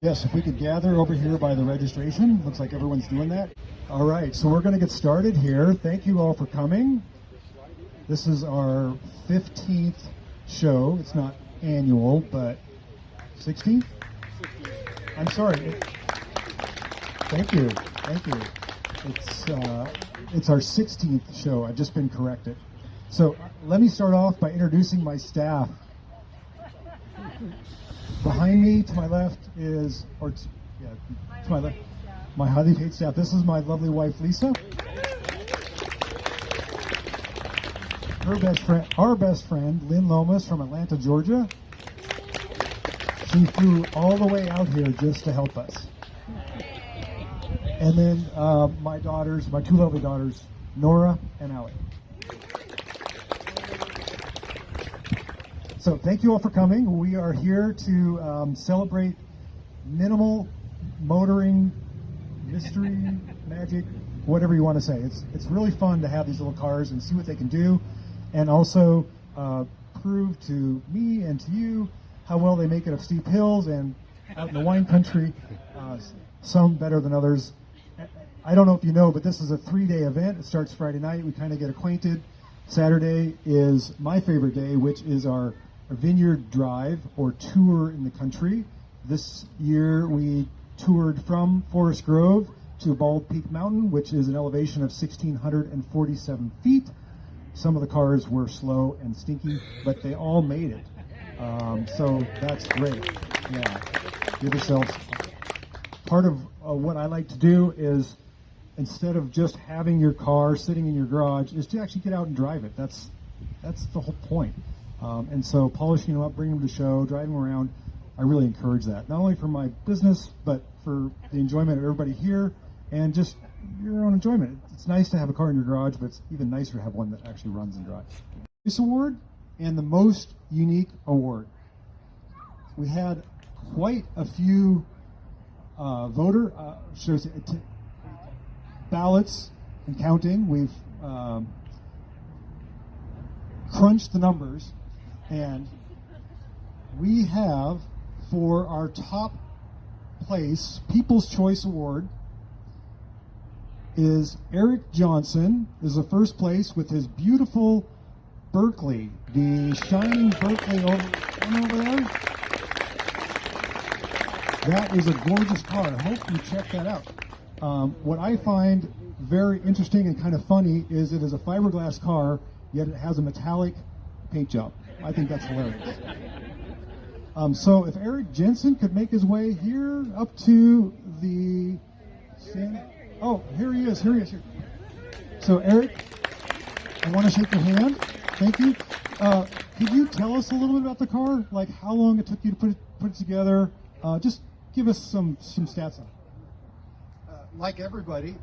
Yes, if we could gather over here by the registration. Looks like everyone's doing that. All right, so we're going to get started here. Thank you all for coming. This is our 15th show. It's not annual, but 16th? I'm sorry. Thank you. Thank you. It's our 16th show. I've just been corrected. So let me start off by introducing my staff. Behind me, to my left, is, to my left, my highly paid staff. This is my lovely wife, Lisa. Our best friend, Lynn Lomas from Atlanta, Georgia. She flew all the way out here just to help us. And then my two lovely daughters, Nora and Allie. So thank you all for coming. We are here to celebrate minimal motoring, mystery, magic, whatever you want to say. It's really fun to have these little cars and see what they can do, and also prove to me and to you how well they make it up steep hills and out in the wine country, some better than others. I don't know if you know, but this is a 3-day event. It starts Friday night. We kind of get acquainted. Saturday is my favorite day, which is our vineyard drive or tour in the country. This year we toured from Forest Grove to Bald Peak Mountain, which is an elevation of 1,647 feet. Some of the cars were slow and stinky, but they all made it. So that's great. Yeah, give yourselves. Part of what I like to do is, instead of just having your car sitting in your garage, is to actually get out and drive it. That's the whole point. And so polishing them up, bringing them to show, driving them around, I really encourage that. Not only for my business, but for the enjoyment of everybody here and just your own enjoyment. It's nice to have a car in your garage, but it's even nicer to have one that actually runs and drives. This award and the most unique award. We had quite a few ballots and counting. We've crunched the numbers, and we have, for our top place, People's Choice Award, is Eric Johnson is the first place with his beautiful Berkeley, the shining Berkeley over there. That is a gorgeous car. I hope you check that out. What I find very interesting and kind of funny is it is a fiberglass car, yet it has a metallic paint job. I think that's hilarious. So if Eric Jensen could make his way here up to the... Oh, here he is. Here. So Eric, I want to shake your hand. Thank you. Could you tell us a little bit about the car? Like how long it took you to put it together? Just give us some stats on it. Like everybody,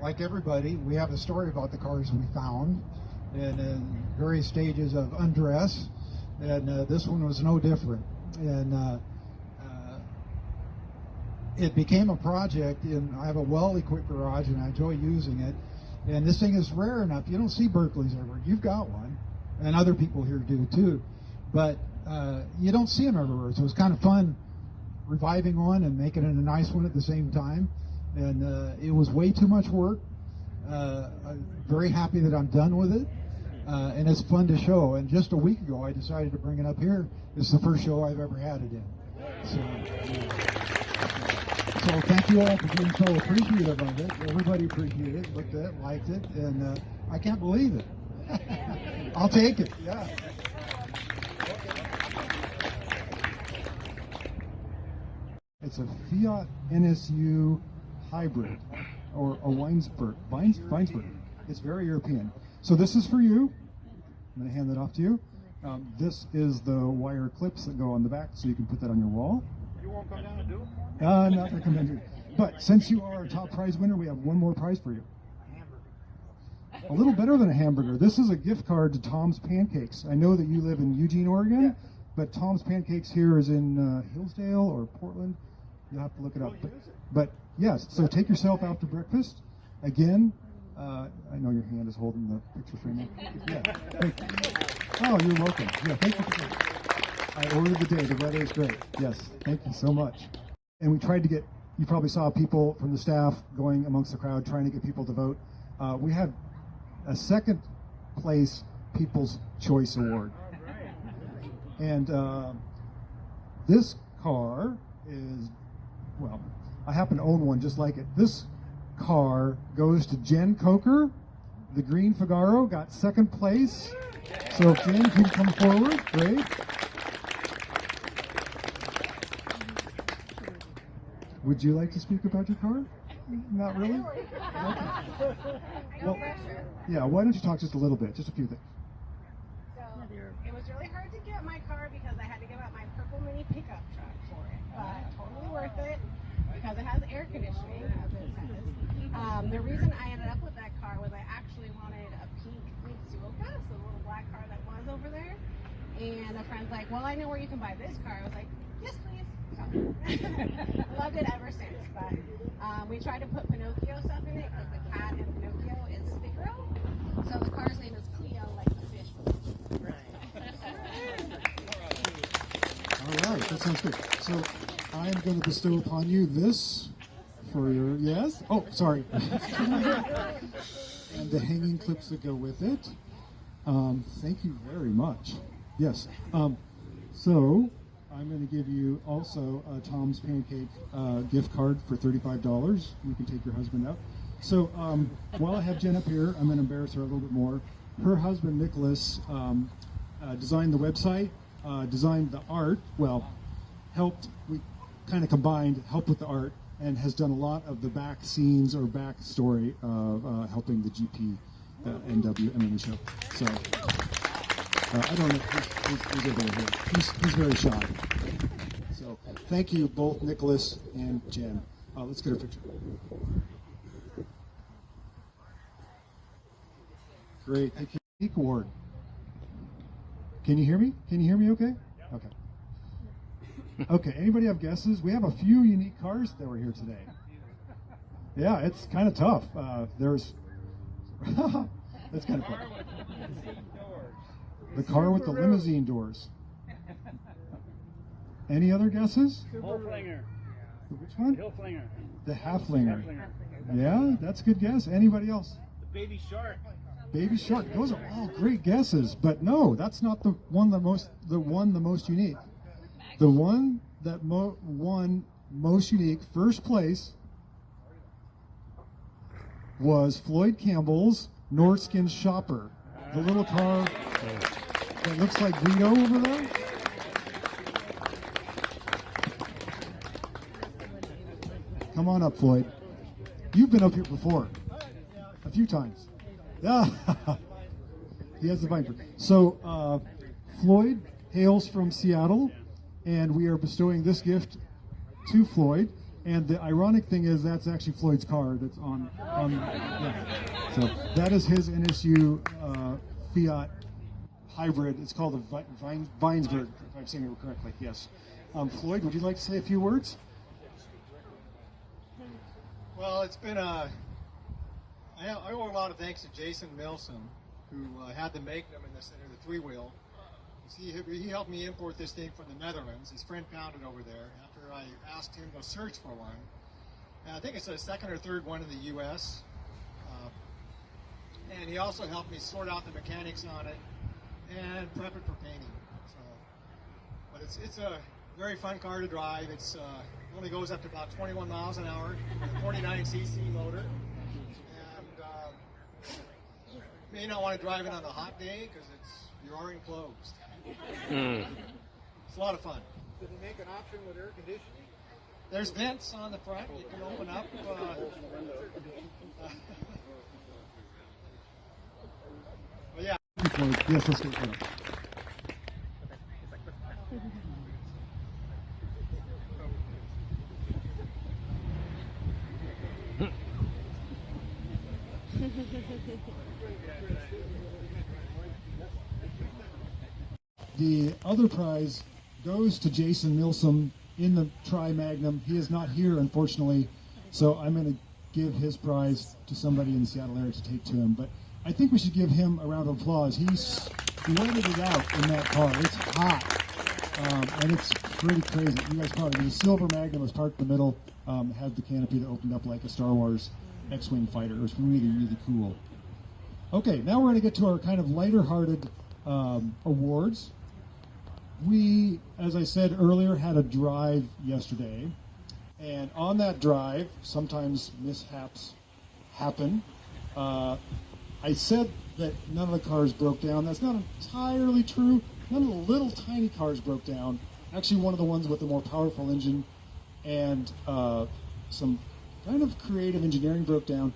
we have a story about the cars we found, and in various stages of undress, and this one was no different. And it became a project. I have a well-equipped garage, and I enjoy using it. And this thing is rare enough. You don't see Berkeleys everywhere. You've got one, and other people here do too. But you don't see them everywhere. So it's kind of fun reviving one and making it a nice one at the same time. And it was way too much work. I'm very happy that I'm done with it. And it's fun to show. And just a week ago, I decided to bring it up here. It's the first show I've ever had it in. So thank you all for being so appreciative of it. Everybody appreciated it, looked at it, liked it, and I can't believe it. I'll take it, yeah. It's a Fiat NSU hybrid, or a Weinsberg. It's very European. So this is for you. I'm going to hand that off to you. This is the wire clips that go on the back, so you can put that on your wall. You won't come down and do it? I'm not going to come down here. But since you are a top prize winner, we have one more prize for you. A little better than a hamburger. This is a gift card to Tom's Pancakes. I know that you live in Eugene, Oregon, but Tom's Pancakes here is in Hillsdale or Portland. You'll have to look it up. But yes, so take yourself out to breakfast. Again, I know your hand is holding the picture frame. Yeah. Oh, you're welcome. Yeah, thank you for that. I ordered the day. The weather is great. Yes, thank you so much. And we tried to get, you probably saw people from the staff going amongst the crowd trying to get people to vote. We had a second place People's Choice Award. And this car is, well, I happen to own one just like it. This car goes to Jen Coker. The green Figaro got second place. So if Jen can come forward, great. Would you like to speak about your car? Not really? Okay. Well, yeah, why don't you talk just a little bit, just a few things. So it was really hard to get my car because I had to give up my purple mini pickup truck for it, but totally worth it because it has air conditioning, as it says. The reason I ended up with that car was I actually wanted a pink Mitsuoka, so the little black car that was over there. And a friend's like, well, I know where you can buy this car. I was like, yes, please. So, loved it ever since. But we tried to put Pinocchio stuff in it because the cat in Pinocchio is Figaro. So the car's name is Cleo, like the fish. All right, that sounds good. So I'm going to bestow upon you this for your, yes? Oh, sorry. And the hanging clips that go with it. Thank you very much. Yes. So I'm going to give you also a Tom's Pancake gift card for $35. You can take your husband out. So while I have Jen up here, I'm going to embarrass her a little bit more. Her husband, Nicholas, designed the website, designed the art, well, helped, we kind of combined, helped with the art, and has done a lot of the back scenes or back story of helping the GP NW MMA show. So I don't know who's over here. He's very shy. So thank you both, Nicholas and Jen. Let's get a picture. Great. Thank you. Unique award. Can you hear me? Can you hear me okay? Okay. Okay, anybody have guesses? We have a few unique cars that were here today. Yeah, it's kind of tough. There's... That's kind of fun. The car with the limousine doors. Any other guesses? Hillflinger. Which one? Hillflinger. The Halflinger. Yeah, that's a good guess. Anybody else? The Baby Shark. Baby Shark. Those are all great guesses, but no, that's not the one the most unique. The one that won most unique first place was Floyd Campbell's Nordskin Shopper. The little car that looks like Guido over there. Come on up, Floyd. You've been up here before. A few times. Yeah. He has the Viper. So, Floyd hails from Seattle, and we are bestowing this gift to Floyd. And the ironic thing is that's actually Floyd's car that's on yeah. So that is his NSU Fiat hybrid. It's called a Weinsberg, if I'm saying it correctly. Yes. Floyd, would you like to say a few words? Well, it's been I owe a lot of thanks to Jason Milsom, who had to make them in the center, the three-wheel. He helped me import this thing from the Netherlands. His friend found it over there after I asked him to search for one. And I think it's the second or third one in the U.S. And he also helped me sort out the mechanics on it and prep it for painting. So, but it's a very fun car to drive. It's only goes up to about 21 miles an hour with a 49cc motor. And you may not want to drive it on a hot day because you're already enclosed. It's a lot of fun. Does it make an option with air conditioning? There's vents on the front you can open up. Well, yeah. Floyd. Yes, let's get it. The other prize goes to Jason Milsom in the Tri-Magnum. He is not here, unfortunately, so I'm going to give his prize to somebody in the Seattle area to take to him. But I think we should give him a round of applause. He's sweated it out in that car. It's hot. And it's pretty crazy. You guys probably, the silver Magnum was parked in the middle, has the canopy that opened up like a Star Wars X-Wing fighter. It was really, really cool. Okay, now we're going to get to our kind of lighter-hearted awards. We, as I said earlier, had a drive yesterday. And on that drive, sometimes mishaps happen. I said that none of the cars broke down. That's not entirely true. None of the little tiny cars broke down. Actually, one of the ones with the more powerful engine and some kind of creative engineering broke down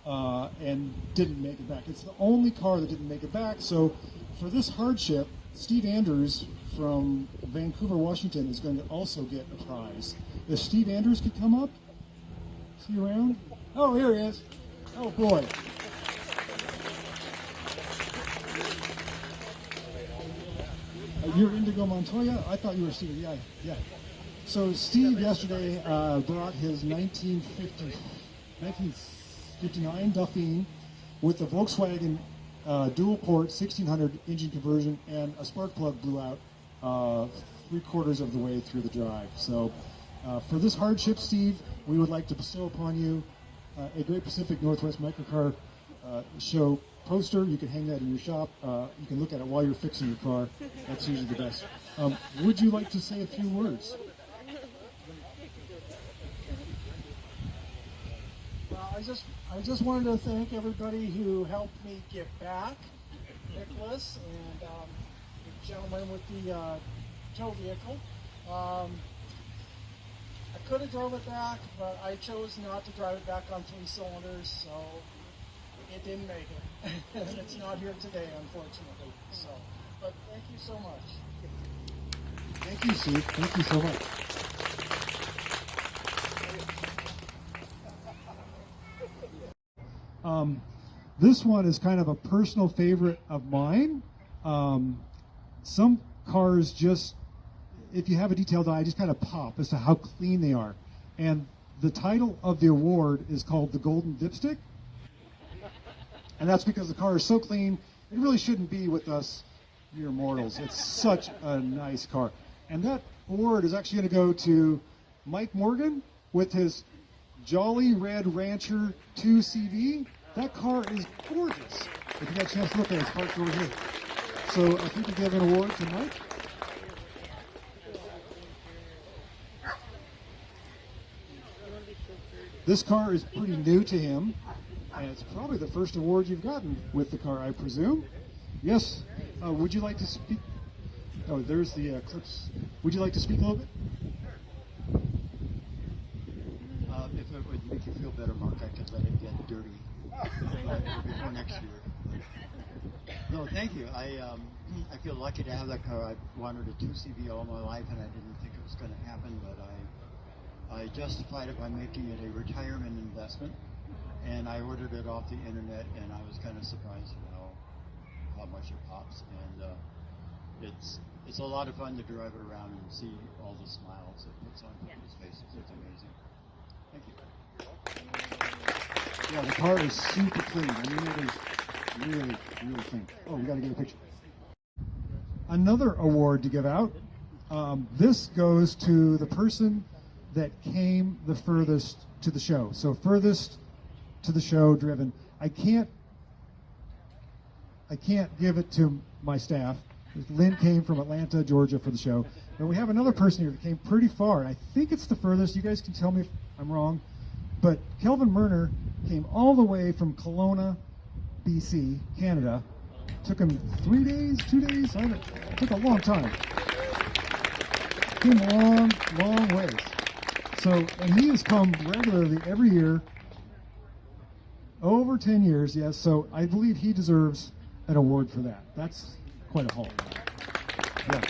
and didn't make it back. It's the only car that didn't make it back. So for this hardship, Steve Andrews from Vancouver, Washington is going to also get a prize. If Steve Andrews could come up, is he around? Oh, here he is. Oh boy. You're Indigo Montoya? I thought you were Steve. Yeah. So Steve yesterday brought his 1959 Dauphine with the Volkswagen dual port 1600 engine conversion, and a spark plug blew out 3/4 of the way through the drive. So for this hardship, Steve, we would like to bestow upon you a Great Pacific Northwest Microcar Show poster. You can hang that in your shop. You can look at it while you're fixing your car. That's usually the best. Would you like to say a few words? Well, I just wanted to thank everybody who helped me get back, Nicholas and the gentleman with the tow vehicle. I could have drove it back, but I chose not to drive it back on 3 cylinders, so it didn't make it. And it's not here today, unfortunately. So, but thank you so much. Thank you, Steve. Thank you so much. This one is kind of a personal favorite of mine. Some cars just, if you have a detailed eye, just kind of pop as to how clean they are. And the title of the award is called the Golden Dipstick. And that's because the car is so clean, it really shouldn't be with us mere mortals. It's such a nice car. And that award is actually going to go to Mike Morgan with his Jolly Red Rancher 2 CV. That car is gorgeous. If you got a chance to look at it, it's parked over here. So if we could give an award to Mike. This car is pretty new to him, and it's probably the first award you've gotten with the car, I presume. Yes. Would you like to speak? Oh, there's the clips. Would you like to speak a little bit? If it would make you feel better, Mark, I could let it get dirty before next year. No, thank you. I feel lucky to have that car. I wanted a 2 CV all my life, and I didn't think it was going to happen, but I justified it by making it a retirement investment, and I ordered it off the internet, and I was kind of surprised at how much it pops, and it's a lot of fun to drive it around and see all the smiles it puts on people's faces. It's amazing. Thank you. Yeah, the car is super clean. I mean, it is really, really clean. Oh, we got to get a picture. Another award to give out. This goes to the person that came the furthest to the show. So furthest to the show driven. I can't give it to my staff. Lynn came from Atlanta, Georgia for the show. But we have another person here that came pretty far. I think it's the furthest. You guys can tell me if I'm wrong. But Kelvin Murner came all the way from Kelowna, BC, Canada. Took him 3 days, 2 days? It took a long time. Came a long, long ways. So, and he has come regularly every year, over 10 years, yes. So I believe he deserves an award for that. That's quite a haul. Yeah.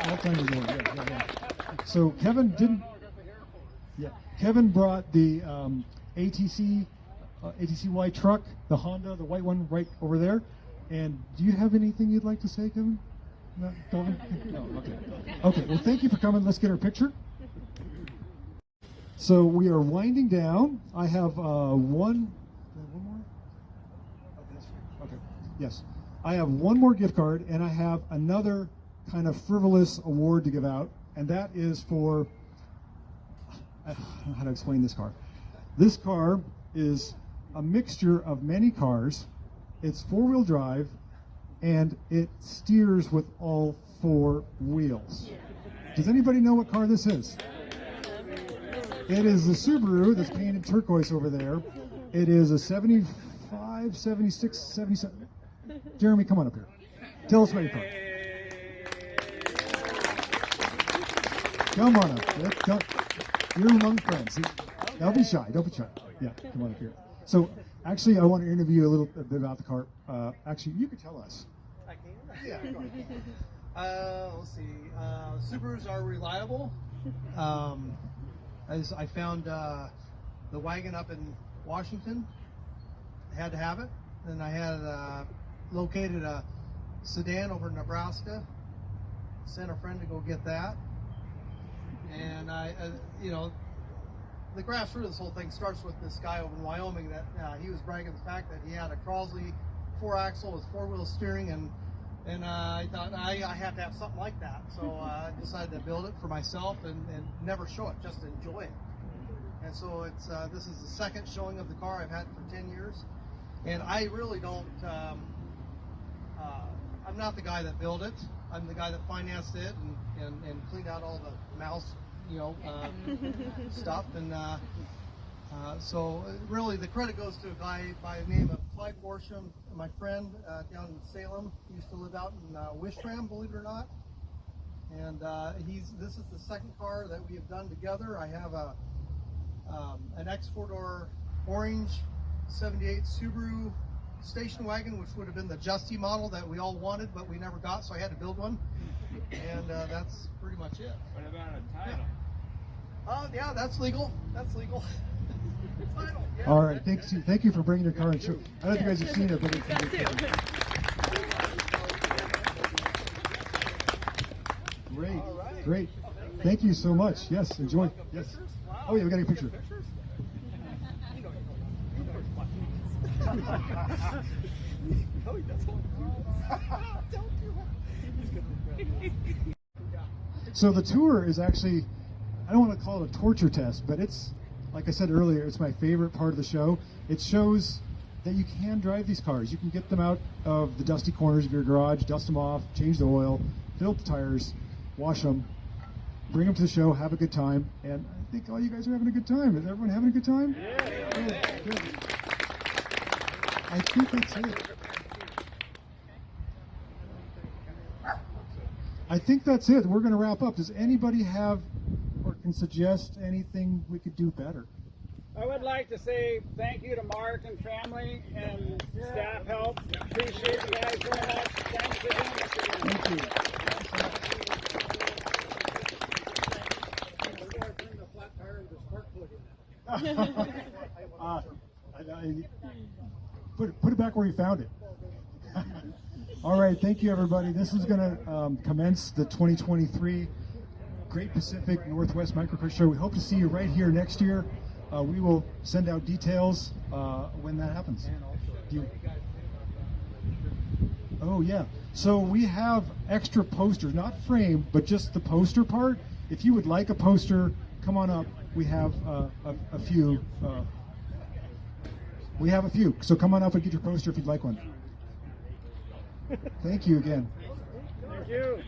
All-time award, yeah. So Kevin didn't. Yeah, Kevin brought the ATCY truck, the Honda, the white one, right over there. And do you have anything you'd like to say, Kevin? No, Kelvin? No, okay. Okay, well, thank you for coming. Let's get our picture. So we are winding down. I have one more? Okay, yes. I have one more gift card, and I have another kind of frivolous award to give out, and that is for, I don't know how to explain this car. This car is a mixture of many cars. It's four-wheel drive, and it steers with all four wheels. Does anybody know what car this is? It is the Subaru that's painted turquoise over there. It is a 75, 76, 77. Jeremy, come on up here. Tell us about your car. Come on up. You're among friends. Don't be shy. Don't be shy. Yeah, come on up here. So, actually, I want to interview you a little bit about the car. Actually, you could tell us. I can? Yeah, go ahead. Let's see. Subarus are reliable. As I found the wagon up in Washington, I had to have it. Then I had located a sedan over in Nebraska. Sent a friend to go get that. And the grassroots of this whole thing starts with this guy over in Wyoming that he was bragging the fact that he had a Crosley 4-axle with 4-wheel steering, and I thought I had to have something like that. So I decided to build it for myself and never show it, just enjoy it. And so it's this is the second showing of the car. I've had it for 10 years, and I really don't. I'm not the guy that built it. I'm the guy that financed it and cleaned out all the mouse, stuff. And so really the credit goes to a guy by the name of Clyde Borsham, my friend down in Salem. He used to live out in Wistram, believe it or not. And this is the second car that we have done together. I have an X4-door orange 78 Subaru station wagon, which would have been the Justy model that we all wanted, but we never got, so I had to build one. And that's pretty much it. What about a title? Yeah, that's legal. That's legal. Title, yeah. All right, thank you for bringing your car and show. I don't know if you guys have seen it, but it's great. Thank you so much. Yes, enjoy. Yes. Oh yeah, we got a picture. So the tour is actually, I don't want to call it a torture test, but it's, like I said earlier, it's my favorite part of the show. It shows that you can drive these cars. You can get them out of the dusty corners of your garage, dust them off, change the oil, fill up the tires, wash them, bring them to the show, have a good time. And I think all you guys are having a good time. Is everyone having a good time? Yeah. Good. I think that's it. I think that's it. We're going to wrap up. Does anybody have or can suggest anything we could do better? I would like to say thank you to Mark and family and staff help. Appreciate you guys very much. Thanks for doing this again. Thank you. Put it back where you found it. All right, thank you, everybody. This is going to commence the 2023 Great Pacific Northwest Microcross Show. We hope to see you right here next year. We will send out details when that happens. Oh, yeah. So we have extra posters, not framed, but just the poster part. If you would like a poster, come on up. We have a few. We have a few. So come on up and get your poster if you'd like one. Thank you again. Thank you.